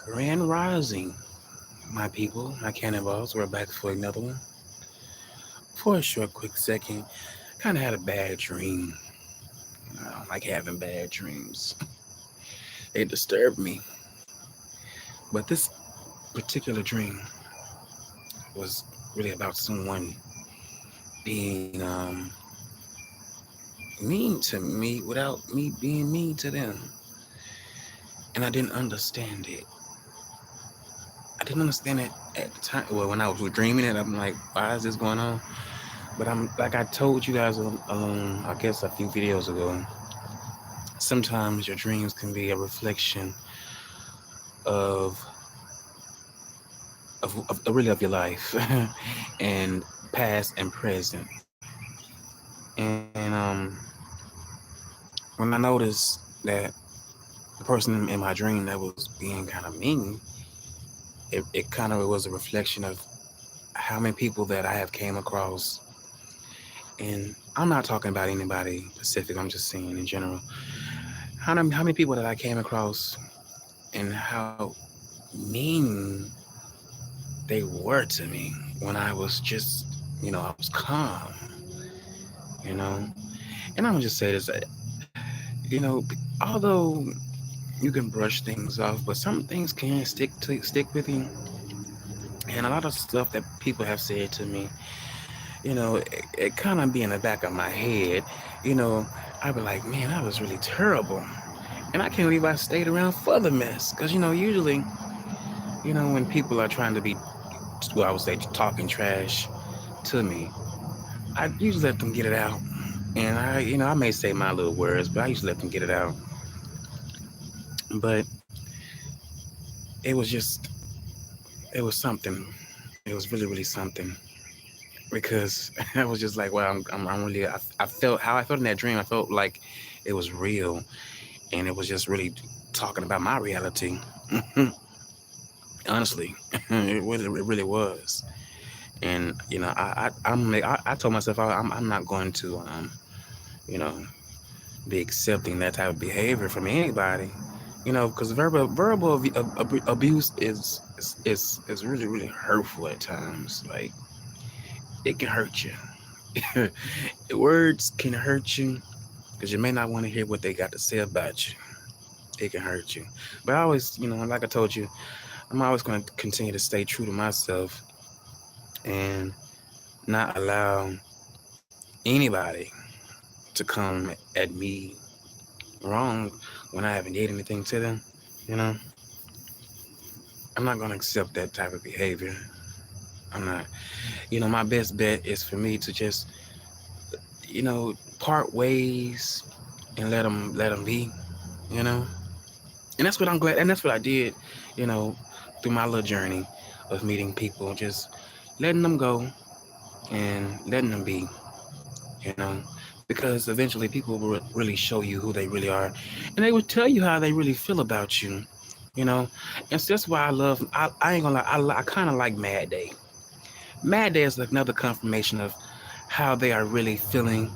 Grand Rising, my people, my cannonballs. We're back for another one. For a short, quick second, kind of had a bad dream. I don't like having bad dreams. They disturb me. But this particular dream was really about someone being mean to me without me being mean to them. And I didn't understand it. I didn't understand it at the time. Well, when I was dreaming it, I'm like, why is this going on? But I'm like I told you guys, I guess a few videos ago. Sometimes your dreams can be a reflection of really of your life, and past and present. And when I noticed that the person in my dream that was being kind of mean, it kind of was a reflection of how many people that I have came across. And I'm not talking about anybody specific. I'm just saying in general. How many people that I came across and how mean they were to me when I was just, I was calm, you know. And I'm gonna just say this, you know, although you can brush things off, but some things can stick with you. And a lot of stuff that people have said to me, it kind of be in the back of my head. You know, I'd be like, man, that was really terrible. And I can't believe I stayed around for the mess. Because, usually, when people are trying to be, well, I would say talking trash to me, I usually let them get it out. And I may say my little words, but I usually let them get it out. But it it was something. It was really, really something. Because I was just like, well, I'm really, I felt how I felt in that dream. I felt like it was real. And it was just really talking about my reality. Honestly, it really was. And, I told myself I'm not going to, you know, be accepting that type of behavior from anybody. Because abuse is really, really hurtful at times. Like, it can hurt you. Words can hurt you because you may not want to hear what they got to say about you. It can hurt you. But I always, like I told you, I'm always going to continue to stay true to myself and not allow anybody to come at me wrong when I haven't did anything to them. You know, I'm not going to accept that type of behavior. I'm not. My best bet is for me to just, part ways and let them be. You know, and that's what I'm glad, and that's what I did. You know, through my little journey of meeting people, just letting them go and letting them be. You know, because eventually people will really show you who they really are, and they will tell you how they really feel about you. You know, and so that's why I ain't gonna lie, I kind of like Mad Day. Mad Day is like another confirmation of how they are really feeling.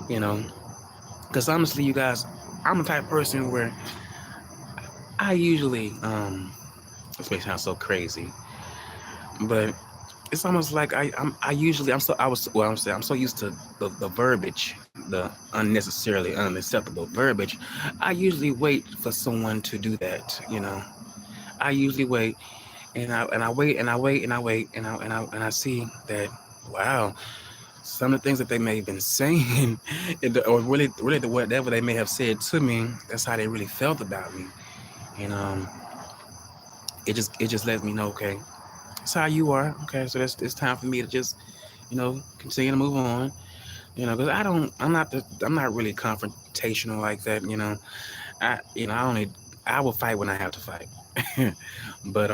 You know, because honestly, you guys, I'm the type of person where I usually this may sound so crazy, but it's almost like I usually I'm so I was well I'm saying I'm so used to the verbiage, the unnecessarily unacceptable verbiage. I usually wait for someone to do that. I usually wait, and I wait and I wait and I wait and I see that, wow, some of the things that they may have been saying, or really the whatever they may have said to me, that's how they really felt about me. And it just lets me know, okay, that's how you are. Okay, so it's time for me to just continue to move on. Because I'm not really confrontational like that. I will fight when I have to fight. But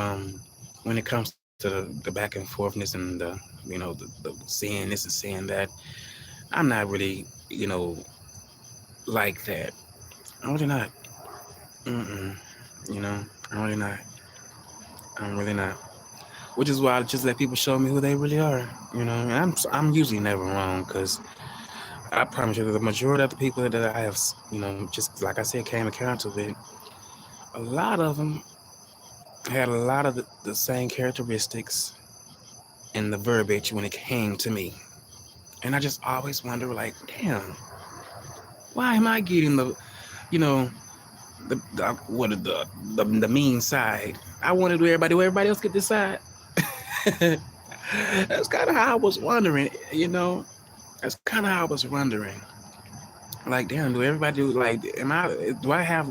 when it comes to the back and forthness and the saying this and saying that, I'm not really like that. I'm really not. Mm-mm. You know, I'm really not. I'm really not. Which is why I just let people show me who they really are. And I'm usually never wrong, because I promise you that the majority of the people that I have, just like I said, came encounter with, a lot of them had a lot of the same characteristics in the verbiage when it came to me. And I just always wonder, like, damn, why am I getting you know, the mean side? I wanted to do everybody else get this side. That's kind of how I was wondering, you know. That's kind of how I was wondering. Like, damn, do everybody do like? Do I have?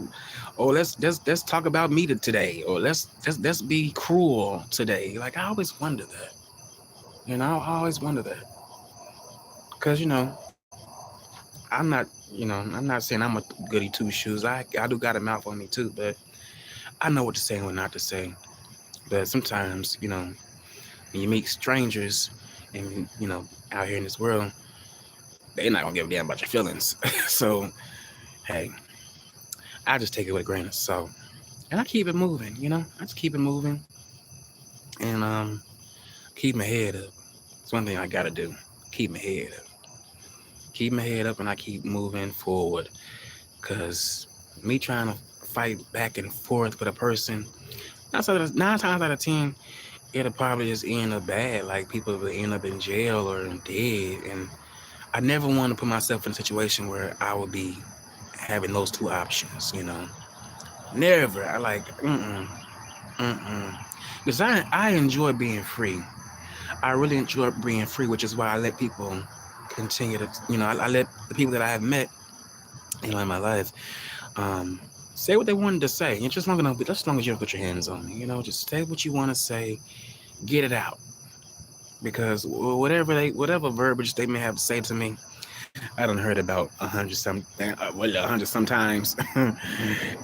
Oh, let's talk about me today, or let's be cruel today. Like, I always wonder that. You know, I always wonder that because I'm not. I'm not saying I'm a goody two shoes. I do got a mouth on me too, but I know what to say and what not to say. But sometimes, when you meet strangers and out here in this world, they're not gonna give a damn about your feelings. So hey, I just take it with a grain of salt, and I keep it moving. I just keep it moving, and keep my head up. It's one thing I gotta do. Keep my head up. Keep my head up, and I keep moving forward. Cause me trying to fight back and forth with a person, 9 times out of 10, it'll probably just end up bad. Like, people will end up in jail or dead, and I never want to put myself in a situation where I would be having those two options. Never. I like, because I enjoy being free. I really enjoy being free, which is why I let people continue to, I let the people that I have met, in my life, say what they wanted to say. And just long enough, as long as you don't put your hands on me, just say what you want to say, get it out. Because whatever verbiage they may have to say to me, I done heard about 100 sometimes. And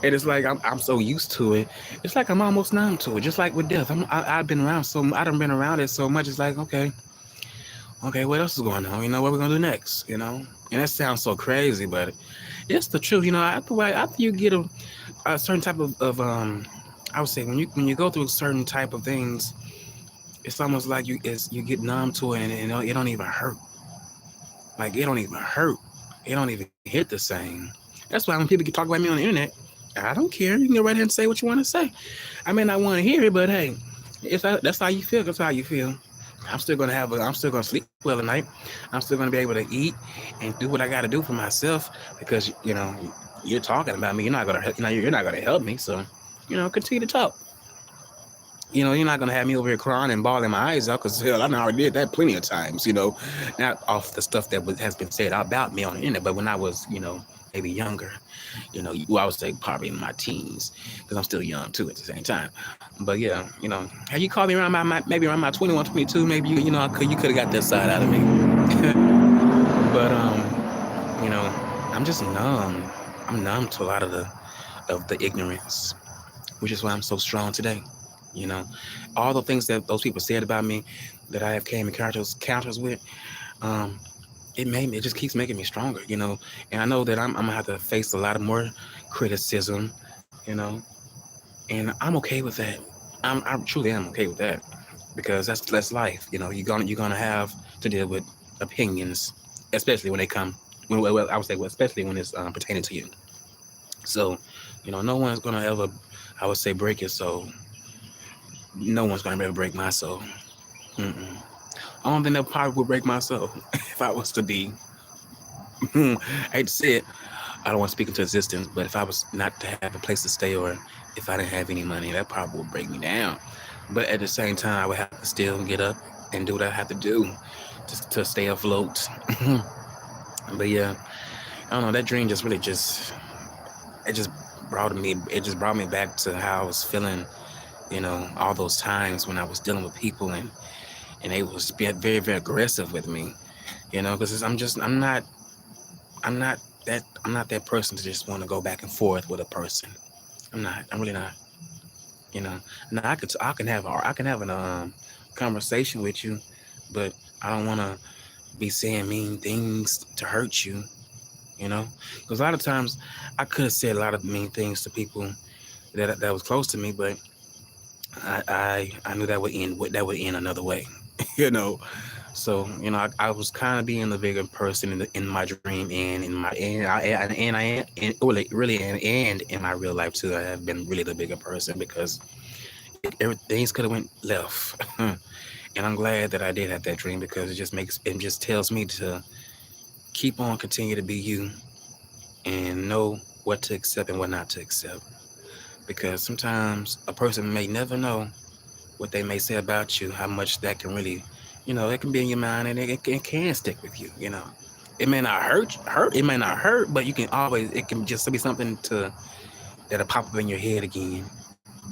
it's like I'm so used to it. It's like I'm almost numb to it. Just like with death, I've been around I done been around it so much. It's like, okay, what else is going on? What we're gonna do next? And that sounds so crazy, but it's the truth. After you get a certain type of I would say when you go through certain type of things, it's almost like you get numb to it, and it don't even hurt. Like, it don't even hurt. It don't even hit the same. That's why when people talk about me on the internet, I don't care. You can go right ahead and say what you want to say. I may not want to hear it, but hey, that's how you feel. That's how you feel. I'm still gonna sleep well at night. I'm still gonna be able to eat and do what I got to do for myself, because you're talking about me. You're not gonna help me. So continue to talk. You're not gonna have me over here crying and bawling my eyes out, because hell, I already did that plenty of times. Not off the stuff that has been said about me on the internet, but when I was maybe younger, I would say probably in my teens, because I'm still young too at the same time. But yeah, have you called me around maybe around my 21, 22, maybe you could have got that side out of me. But I'm just numb. I'm numb to a lot of the ignorance, which is why I'm so strong today. All the things that those people said about me that I have came in counters with, it just keeps making me stronger, and I know that I'm gonna have to face a lot of more criticism, and I'm okay with that. I truly am okay with that, because that's life. You're gonna have to deal with opinions, especially when they come. Well, I would say, especially when it's pertaining to you. So, no one's gonna ever, I would say, break your soul. No one's gonna ever break my soul. Only thing that probably would break my soul, if I was to be, I hate to say it, I don't want to speak into existence, but if I was not to have a place to stay, or if I didn't have any money, that probably would break me down. But at the same time, I would have to still get up and do what I have to do to stay afloat. But yeah, I don't know, that dream just really it just brought me back to how I was feeling, all those times when I was dealing with people, and they was being very, very aggressive with me, because I'm not that person to just want to go back and forth with a person. I'm really not. Now I can have a conversation with you, but I don't want to be saying mean things to hurt you. Because a lot of times I could have said a lot of mean things to people that was close to me, but I knew that would end another way. So I was kind of being the bigger person in my dream, and in my real life too. I have been really the bigger person, because things could have went left. And I'm glad that I did have that dream, because it just tells me to keep on, continue to be you, and know what to accept and what not to accept. Because sometimes a person may never know what they may say about you, how much that can really, it can be in your mind, and it can stick with you. It may not it may not hurt, but it can just be something that'll pop up in your head again,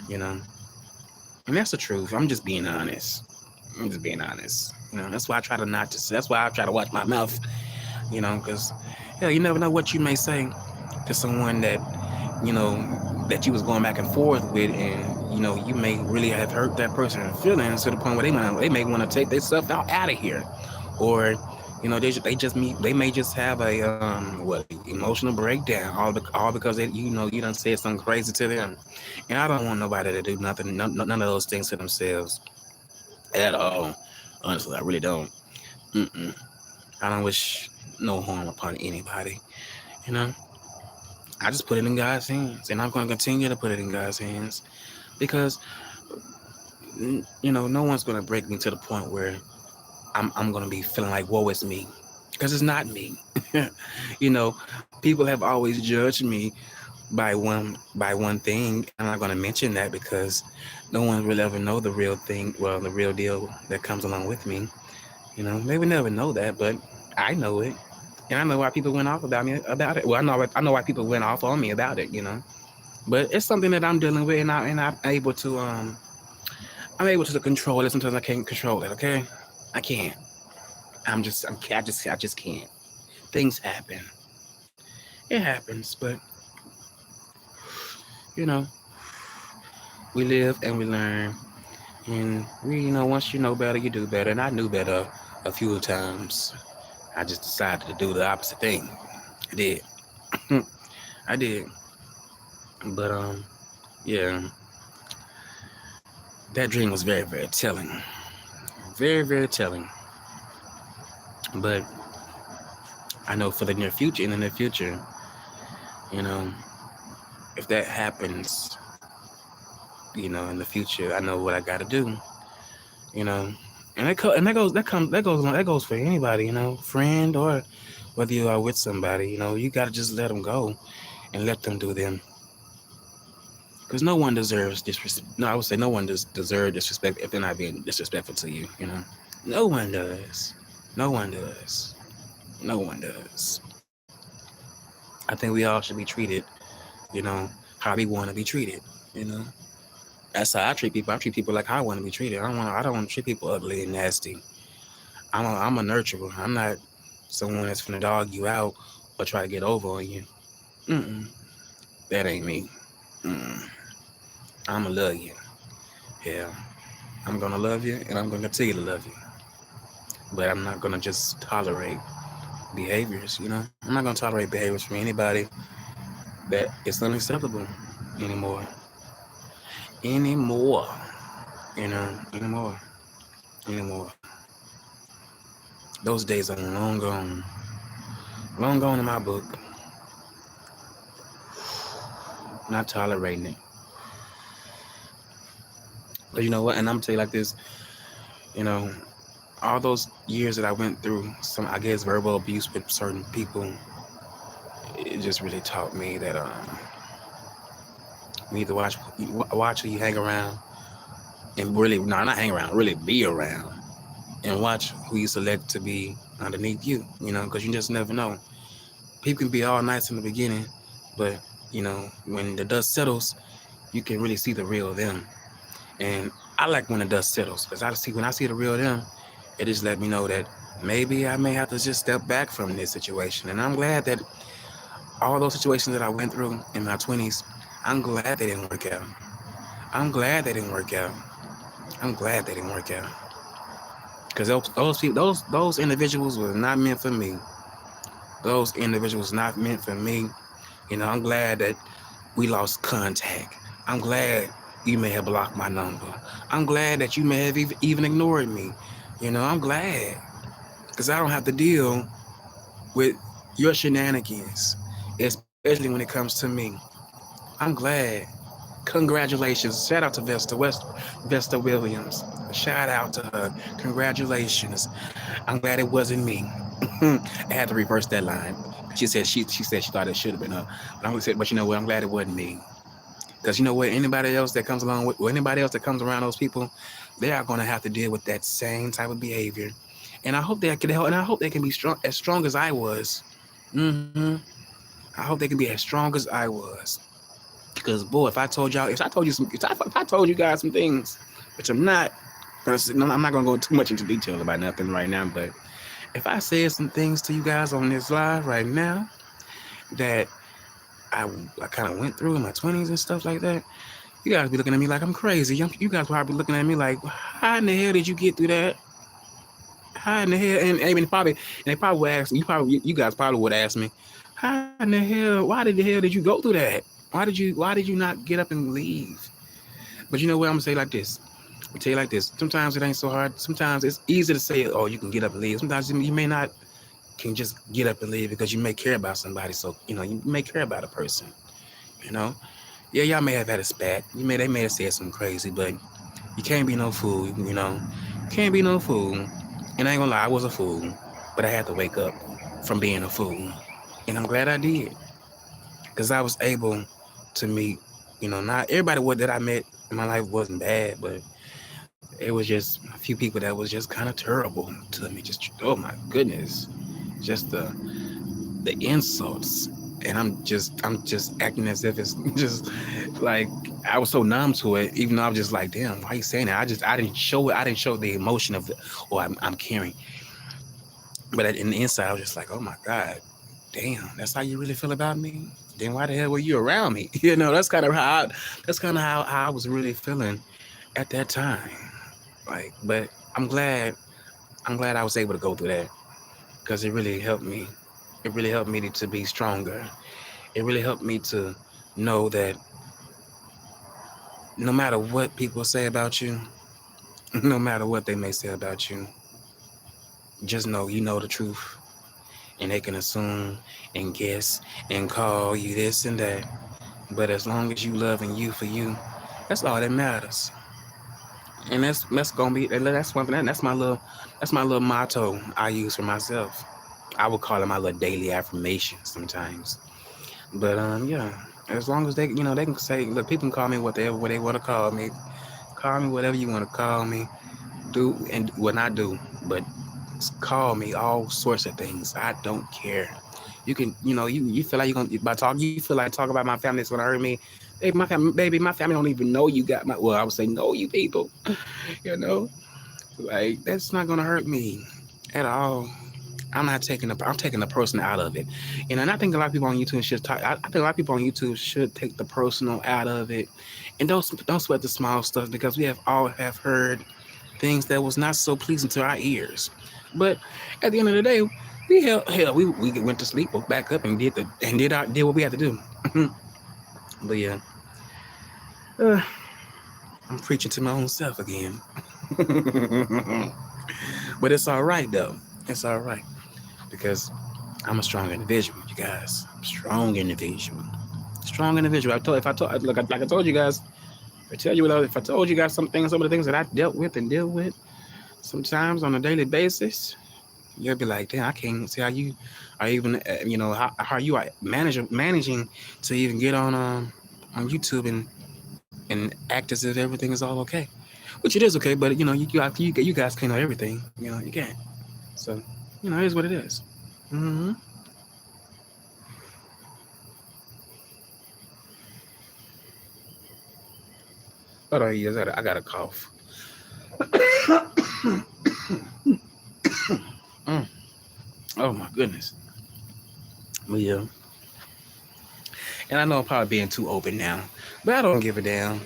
you know. And that's the truth. I'm just being honest. I'm just being honest. That's why I try to not to. That's why I try to watch my mouth. Because you never know what you may say to someone that you was going back and forth with, and you may really have hurt that person's feelings to the point where they may want to take their stuff out of here, or they may just have a emotional breakdown, all because you done said something crazy to them. And I don't want nobody to do none of those things to themselves at all. Honestly, I really don't. Mm-mm. I don't wish no harm upon anybody. You know, I just put it in God's hands, and I'm going to continue to put it in God's hands, because no one's going to break me to the point where I'm going to be feeling like woe is me, because it's not me. People have always judged me by one thing. I'm not going to mention that, because no one will ever know the real thing, the real deal that comes along with me. They would never know that, but I know it. And I know why people went off about it. Well, I know why people went off on me about it, But it's something that I'm dealing with, and I'm able to control it. Sometimes I can't control it, okay? I can't. I just can't. Things happen. It happens, but we live and we learn. And once you know better, you do better. And I knew better a few times. I just decided to do the opposite thing. I did. I did. But yeah. That dream was very, very telling. Very, very telling. But I know in the near future, if that happens, in the future, I know what I got to do. And that goes for anybody, friend, or whether you are with somebody. You got to just let them go and let them do them. Because no one deserves disrespect. No, I would say no one deserves disrespect if they're not being disrespectful to you. No one does. No one does. No one does. I think we all should be treated, how we want to be treated. That's how I treat people. I treat people like I want to be treated. I don't want to treat people ugly and nasty. I'm a nurturer. I'm not someone that's finna dog you out or try to get over on you. That ain't me. I'ma love you. Yeah. I'm gonna love you, and I'm gonna continue to love you. But I'm not gonna just tolerate behaviors, I'm not gonna tolerate behaviors from anybody that is unacceptable anymore. Anymore. Anymore. Those days are long gone. Long gone in my book. Not tolerating it. But you know what? And I'm gonna tell you like this, all those years that I went through some, I guess, verbal abuse with certain people, it just really taught me that you need to watch who you hang around, and really, not hang around, really be around, and watch who you select to be underneath you, because you just never know. People can be all nice in the beginning, but when the dust settles, you can really see the real them. And I like when the dust settles, because when I see the real them, it just let me know that maybe I may have to just step back from this situation. And I'm glad that all those situations that I went through in my 20s, I'm glad they didn't work out. I'm glad they didn't work out. I'm glad they didn't work out. Because those people, those individuals were not meant for me. Those individuals not meant for me. I'm glad that we lost contact. I'm glad you may have blocked my number. I'm glad that you may have even ignored me. I'm glad. Because I don't have to deal with your shenanigans, especially when it comes to me. I'm glad. Congratulations. Shout out to Vesta Williams. Shout out to her. Congratulations. I'm glad it wasn't me. I had to reverse that line. She said she thought it should have been her. But you know what? I'm glad it wasn't me. Because you know what? Anybody else that comes along with, or anybody else that comes around those people, they are going to have to deal with that same type of behavior. And I hope they can help. And I hope they can be strong as I was. Mm-hmm. I hope they can be as strong as I was. Because boy, if I told you guys some things, which I'm not gonna go too much into detail about nothing right now, but if I said some things to you guys on this live right now that I kind of went through in my 20s and stuff like that, you guys be looking at me like I'm crazy. You guys probably looking at me like, how in the hell did you get through that? How in the hell? And they probably would ask you guys probably would ask me, how in the hell? Why the hell did you go through that? Why did you not get up and leave? But you know what? I'm gonna say like this. I'll tell you like this. Sometimes it ain't so hard. Sometimes it's easy to say, oh, you can get up and leave. Sometimes you may not can just get up and leave because you may care about somebody. So, you may care about a person, Yeah, y'all may have had a spat. They may have said something crazy, but you can't be no fool, Can't be no fool. And I ain't gonna lie, I was a fool. But I had to wake up from being a fool. And I'm glad I did. Because I was able to meet, not everybody that I met in my life wasn't bad, but it was just a few people that was just kind of terrible to me. Just, oh my goodness, just the insults, and I'm just acting as if it's just like I was so numb to it, even though I was just like, damn, why are you saying that? I didn't show it. I didn't show the emotion of it, or I'm caring. But in the inside, I was just like, oh my God, damn, that's how you really feel about me? Then why the hell were you around me? That's kind of how I was really feeling at that time. But I'm glad I was able to go through that, because it really helped me. It really helped me to be stronger. It really helped me to know that no matter what people say about you, no matter what they may say about you, just know you know the truth. And they can assume and guess and call you this and that. But as long as you loving you for you, that's all that matters. And that's gonna be that's one thing. That's my little motto I use for myself. I would call it my little daily affirmation sometimes. But yeah, as long as they they can say, look, people can call me whatever they want to call me. Call me whatever you want to call me. Not do, but call me all sorts of things. I don't care. You can, you feel like you're gonna you feel like talk about my family. That's gonna hurt me. Hey, my family don't even know you got my. Well, I would say know you people. Like that's not gonna hurt me at all. I'm taking the person out of it. And I think a lot of people on YouTube should talk. I think a lot of people on YouTube should take the personal out of it, and don't sweat the small stuff, because we all have heard things that was not so pleasing to our ears. But at the end of the day, we went to sleep, woke back up, and did what we had to do. But yeah, I'm preaching to my own self again. But it's all right though. It's all right, because I'm a strong individual, you guys. Strong individual. Like I told you guys, if I told you guys some of the things that I dealt with and deal with sometimes on a daily basis, you'll be like, damn, I can't see how you are even, how you are managing to even get on YouTube and act as if everything is all okay, which it is okay, but you guys can't know everything, you can't. So, it is what it is. Mm-hmm. Hold on, yes, I got a cough. Oh my goodness. But yeah. And I know I'm probably being too open now, but I don't give a damn.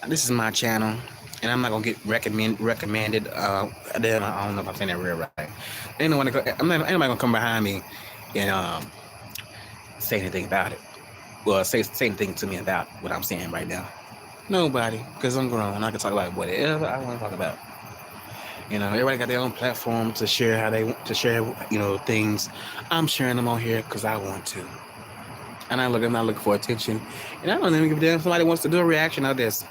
This is my channel, and I'm not gonna get recommended. Then I don't know if I'm saying that real right. Ain't nobody gonna come behind me and say anything about it. Well, say anything to me about what I'm saying right now. Nobody, because I'm grown. I can talk about whatever I want to talk about. Everybody got their own platform to share how they want to share, things. I'm sharing them on here because I want to. And I'm not looking for attention. And I don't even give a damn if somebody wants to do a reaction of this.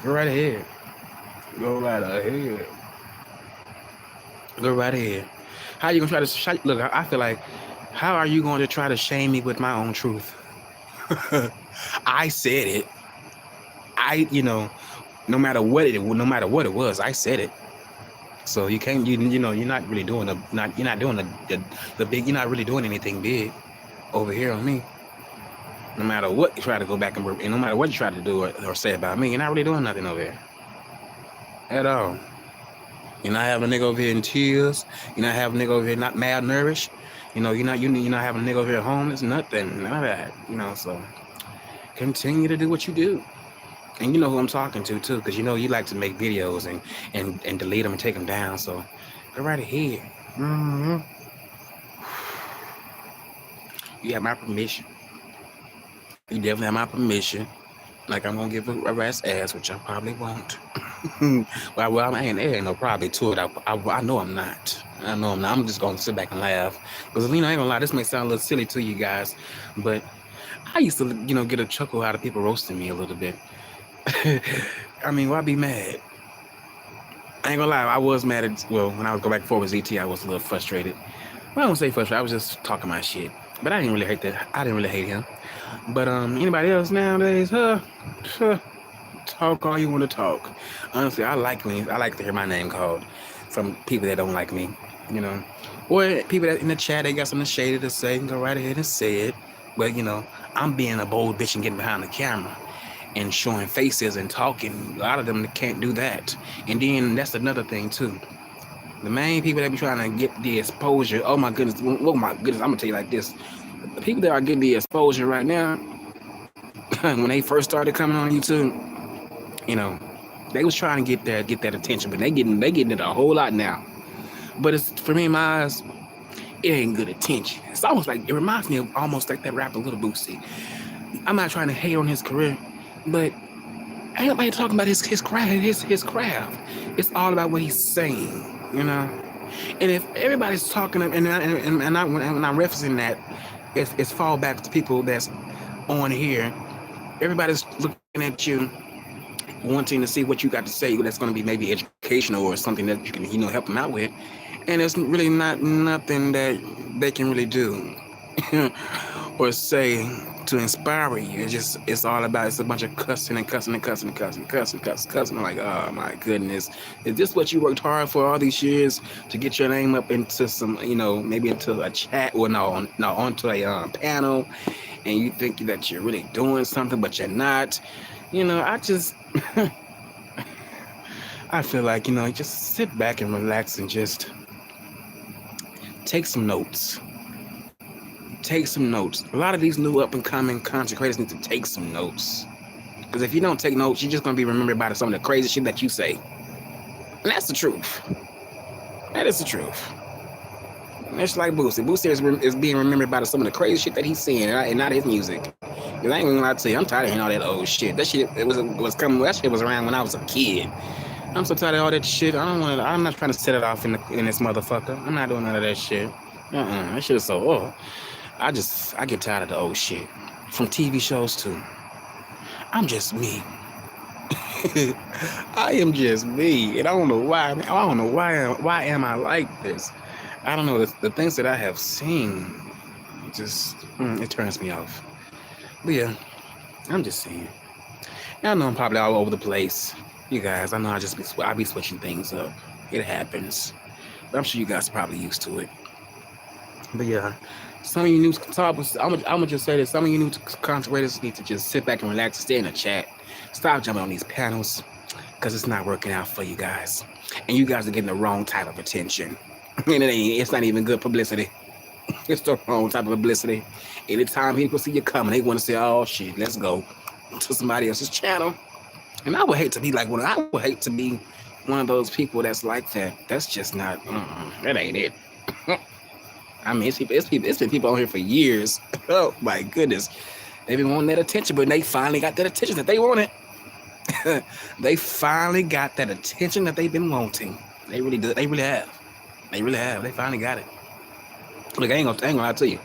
Go right ahead. Go right ahead. Go right ahead. How you gonna try to look? I feel like, how are you going to try to shame me with my own truth? I said it. No matter what it was, I said it. So you can't, you're not really doing you're not doing the big, you're not really doing anything big over here on me. No matter what you try to go back and no matter what you try to do or say about me, you're not really doing nothing over here at all. You're not having a nigga over here in tears. You're not having a nigga over here not malnourished. You're not having a nigga over here homeless. Nothing, none of that. So continue to do what you do. And you know who I'm talking to too, because you like to make videos and delete them and take them down. So go right ahead. Mm-hmm. You have my permission. You definitely have my permission. Like I'm gonna give a rat's ass, which I probably won't. Well, I ain't no probably to it. I know I'm not. I know I'm not. I'm just gonna sit back and laugh because I ain't gonna lie. This may sound a little silly to you guys, but I used to get a chuckle out of people roasting me a little bit. I mean, why be mad? I ain't gonna lie, I was mad when I was go back and forth with ZT, I was a little frustrated. Well, I don't say frustrated, I was just talking my shit. But I didn't really hate that. I didn't really hate him. But anybody else nowadays, talk all you want to talk. Honestly, I like to hear my name called from people that don't like me, Or people that in the chat, they got something shady to say, go right ahead and say it. But, I'm being a bold bitch and getting behind the camera and showing faces and talking. A lot of them can't do that. And then that's another thing too. The main people that be trying to get the exposure, oh my goodness, I'm gonna tell you like this. The people that are getting the exposure right now, when they first started coming on YouTube, they was trying to get that attention, but they getting it a whole lot now. But it's, for me in my eyes, it ain't good attention. It's almost like, it reminds me of almost like that rapper Lil Boosie. I'm not trying to hate on his career, but ain't nobody talking about his craft. His craft. It's all about what he's saying, And if everybody's talking, when I'm referencing that, it's fall back to people that's on here. Everybody's looking at you, wanting to see what you got to say. That's going to be maybe educational or something that you can, help them out with. And it's really not nothing that they can really do or say to inspire you. It's all about, it's a bunch of cussing and cussing. I'm like, oh my goodness, is this what you worked hard for all these years to get your name up into some, maybe into a chat or onto a panel, and you think that you're really doing something, but you're not. I just I feel like, just sit back and relax and just take some notes. Take some notes. A lot of these new up-and-coming content creators need to take some notes. Because if you don't take notes, you're just going to be remembered by some of the crazy shit that you say. And that's the truth. That is the truth. And it's like Boosie. Boosie is being remembered by some of the crazy shit that he's saying and not his music. Because I ain't gonna lie to you, I'm tired of hearing all that old shit. That shit that shit was around when I was a kid. I'm so tired of all that shit. I'm not trying to set it off in this motherfucker. I'm not doing none of that shit. That shit is so old. I get tired of the old shit. From TV shows too. I'm just me. I am just me. And I don't know why. Why am I like this? I don't know. The things that I have seen, it turns me off. But yeah, I'm just saying. I know I'm probably all over the place. You guys, I know I be switching things up. It happens. But I'm sure you guys are probably used to it. But yeah, some of you new topics, I'm gonna just say this. Some of you new content creators need to just sit back and relax and stay in the chat. Stop jumping on these panels, because it's not working out for you guys. And you guys are getting the wrong type of attention. And it's not even good publicity. It's the wrong type of publicity. Anytime people see you coming, they want to say, oh shit, let's go to somebody else's channel. And I would hate to be one of those people that's like that. That's just not, that ain't it. I mean, it's been people on here for years. Oh my goodness. They've been wanting that attention, but they finally got that attention that they wanted. They finally got that attention that they've been wanting. They really do. They really have. They finally got it. Look, I ain't gonna lie to you.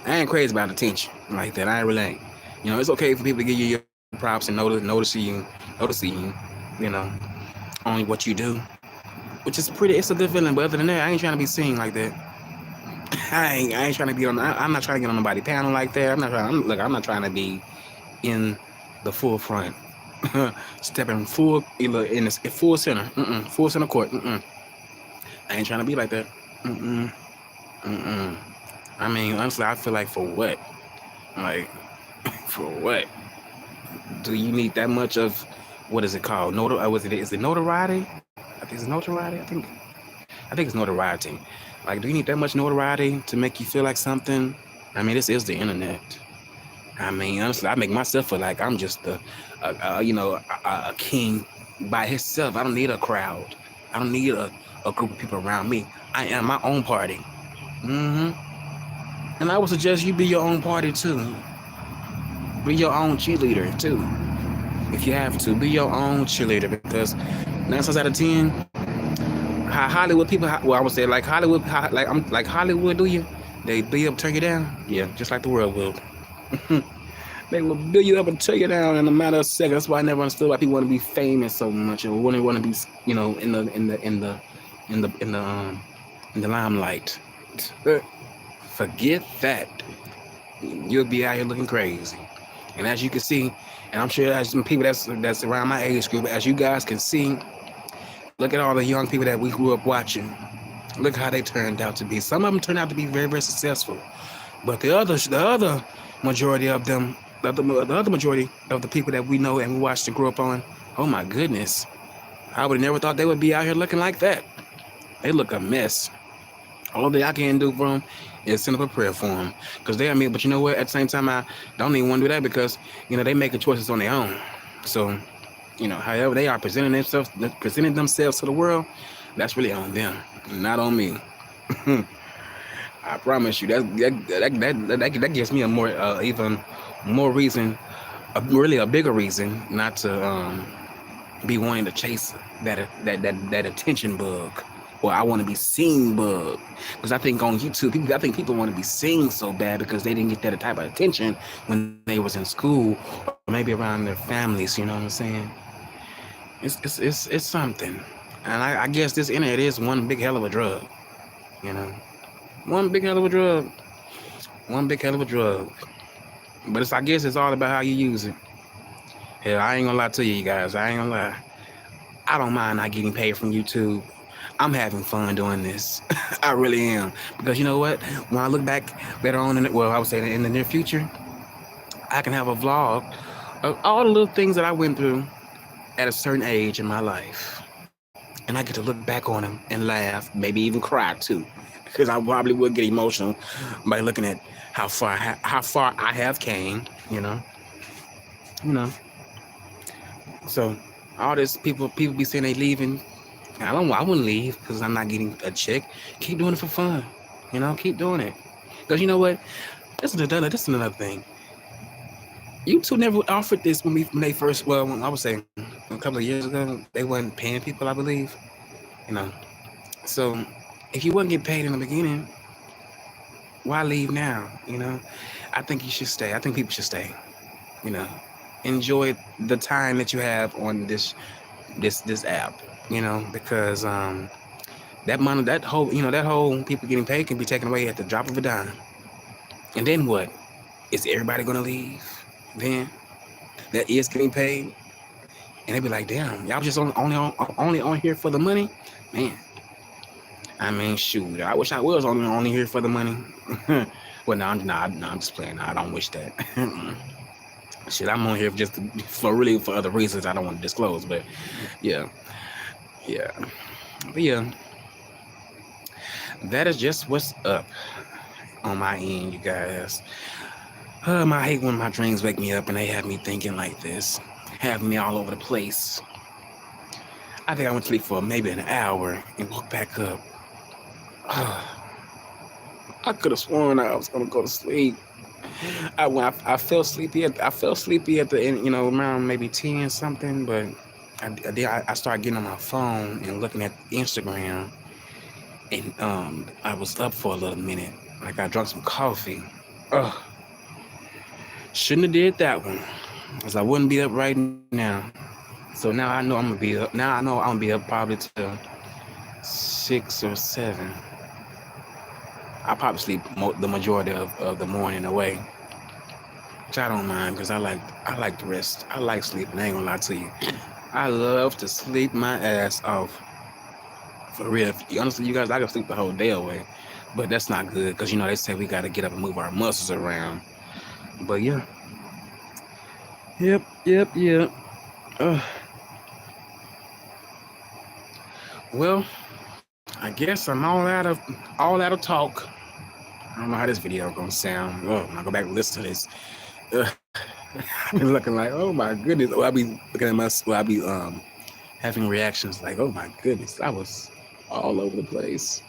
I ain't crazy about attention like that. I really ain't. You know, it's okay for people to give you your props and notice you. You know, only what you do, which is pretty. It's a good feeling. But other than that, I ain't trying to be seen like that. I ain't trying to be on. I'm not trying to get on nobody's panel like that. I'm not trying to be in the full front, stepping full in the full center, full center court. I ain't trying to be like that. Mm-mm. I mean, honestly, I feel like for what? Like, for what? Do you need that much of what is it called? Is it notoriety? I think it's notoriety. I think it's notoriety. Like, do you need that much notoriety to make you feel like something? I mean, this is the internet. I mean, honestly, I make myself feel like I'm just a king by himself. I don't need a crowd. I don't need a group of people around me. I am my own party. And I would suggest you be your own party too. Be your own cheerleader too. If you have to, be your own cheerleader, because 9 times out of 10, how Hollywood people, well, I would say like Hollywood, like Hollywood, do you? They build you up, turn you down. Yeah, just like the world will. They will build you up and tear you down in a matter of seconds. That's why I never understood why people want to be famous so much, or want to be, in the limelight. Forget that. You'll be out here looking crazy. And as you can see, and I'm sure there's some people that's around my age group, as you guys can see, look at all the young people that we grew up watching. Look how they turned out to be. Some of them turned out to be very, very successful. But the other majority of them, the other majority of the people that we know and we watched and grew up on, oh my goodness, I would have never thought they would be out here looking like that. They look a mess. All that I can do for them is send up a prayer for them, because they are me. But you know what? At the same time, I don't even want to do that, because they making choices on their own. So, however they are presenting themselves to the world, that's really on them, not on me. I promise you, that gives me a more even more reason, really a bigger reason, not to be wanting to chase that attention bug, or I want to be seen bug. Because I think on YouTube, people want to be seen so bad because they didn't get that type of attention when they was in school, or maybe around their families. You know what I'm saying? It's something, and I guess this internet is one big hell of a drug. One big hell of a drug. One big hell of a drug. But I guess it's all about how you use it. Hell, I ain't gonna lie to you guys. I ain't gonna lie. I don't mind not getting paid from YouTube. I'm having fun doing this. I really am. Because you know what? When I look back later on, I would say in the near future, I can have a vlog of all the little things that I went through at a certain age in my life. And I get to look back on them and laugh, maybe even cry too. Because I probably would get emotional by looking at how far I have came, So all this people be saying they leaving. I wouldn't leave because I'm not getting a check. Keep doing it for fun, Keep doing it. Because you know what? This is another thing. YouTube never offered this when they first. Well, when I was saying a couple of years ago, they weren't paying people, I believe. So if you wasn't getting paid in the beginning, why leave now? I think you should stay. I think people should stay. Enjoy the time that you have on this app. Because that money, that whole people getting paid can be taken away at the drop of a dime. And then what? Is everybody gonna leave? Then that is getting paid, and they be like, "Damn, y'all just only on here for the money, man." I mean, shoot, I wish I was only here for the money. Well, no, I'm just playing. I don't wish that. Shit, I'm on here just for other reasons I don't want to disclose. But yeah. But yeah, that is just what's up on my end, you guys. I hate when my dreams wake me up and they have me thinking like this, have me all over the place. I think I went to sleep for maybe an hour and woke back up. I could have sworn I was gonna go to sleep. I felt sleepy. I felt sleepy at the end, around maybe 10 something. But I started getting on my phone and looking at Instagram, and I was up for a little minute. Like I drank some coffee, Oh, shouldn't have did that one, cause I wouldn't be up right now. So now I know I'm gonna be up. Now I know I'm gonna be up probably till 6 or 7. I probably sleep the majority of the morning away, which I don't mind because I like the rest. I like sleeping. I ain't gonna lie to you. I love to sleep my ass off. For real. Honestly, you guys, I can sleep the whole day away, but that's not good because they say we gotta get up and move our muscles around. But yeah, yep. Uh, well, I guess I'm all out of talk. I don't know how this video gonna sound. Oh, when I go back and listen to this, I've been looking like, oh my goodness. Or I be looking at I be having reactions like, oh my goodness, I was all over the place.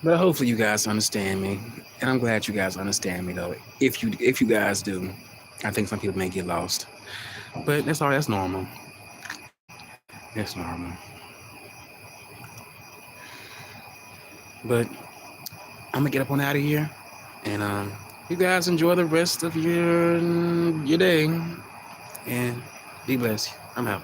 But hopefully you guys understand me, and I'm glad you guys understand me though. If you guys do, I think some people may get lost, but that's all. That's normal. That's normal. But I'm gonna get up on out of here, and you guys enjoy the rest of your day, and be blessed. I'm out.